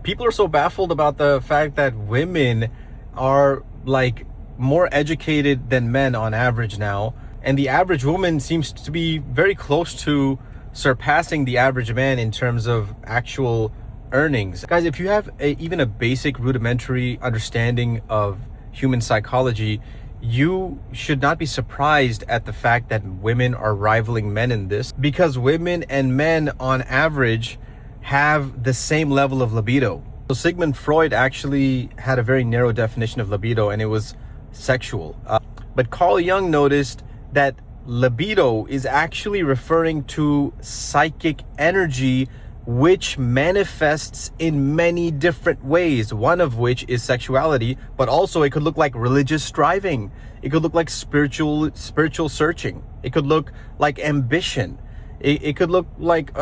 People are so baffled about the fact that women are like more educated than men on average now, and the average woman seems to be very close to surpassing the average man in terms of actual earnings. Guys, if you have even a basic rudimentary understanding of human psychology, you should not be surprised at the fact that women are rivaling men in this, because women and men on average have the same level of libido. So Sigmund Freud actually had a very narrow definition of libido, and it was sexual. But Carl Jung noticed that libido is actually referring to psychic energy, which manifests in many different ways, one of which is sexuality, but also it could look like religious striving. It could look like spiritual searching. It could look like ambition. It could look like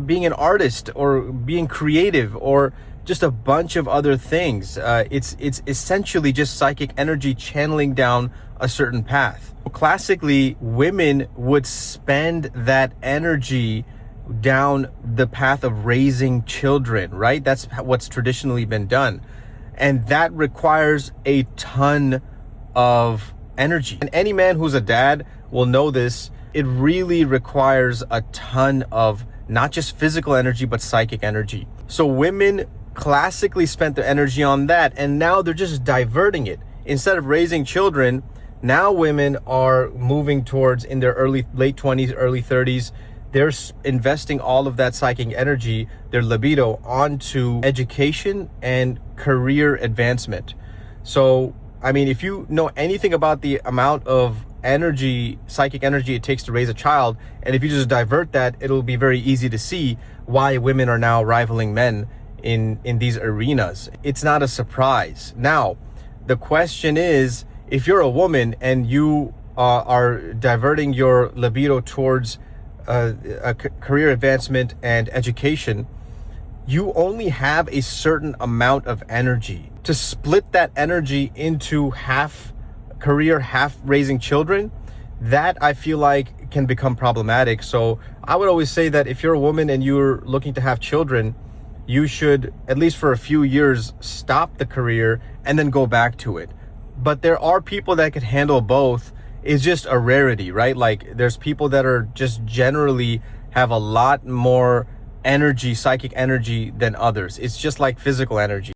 being an artist or being creative, or just a bunch of other things. It's essentially just psychic energy channeling down a certain path. Classically, women would spend that energy down the path of raising children, right? That's what's traditionally been done. And that requires a ton of energy. And any man who's a dad will know this. It really requires a ton of not just physical energy, but psychic energy. So women classically spent their energy on that, and now they're just diverting it. Instead of raising children, now women are moving towards, in their late 20s, early 30s, they're investing all of that psychic energy, their libido, onto education and career advancement. So, I mean, if you know anything about the amount of energy, psychic energy it takes to raise a child, and if you just divert that, it'll be very easy to see why women are now rivaling men in these arenas. It's not a surprise. Now, the question is, if you're a woman and you are diverting your libido towards a career advancement and education, you only have a certain amount of energy. To split that energy into half career, half raising children, that I feel like can become problematic. So I would always say that if you're a woman and you're looking to have children, you should, at least for a few years, stop the career and then go back to it. But there are people that could handle both. It's just a rarity, right? Like, there's people that are just generally have a lot more energy, psychic energy, than others. It's just like physical energy.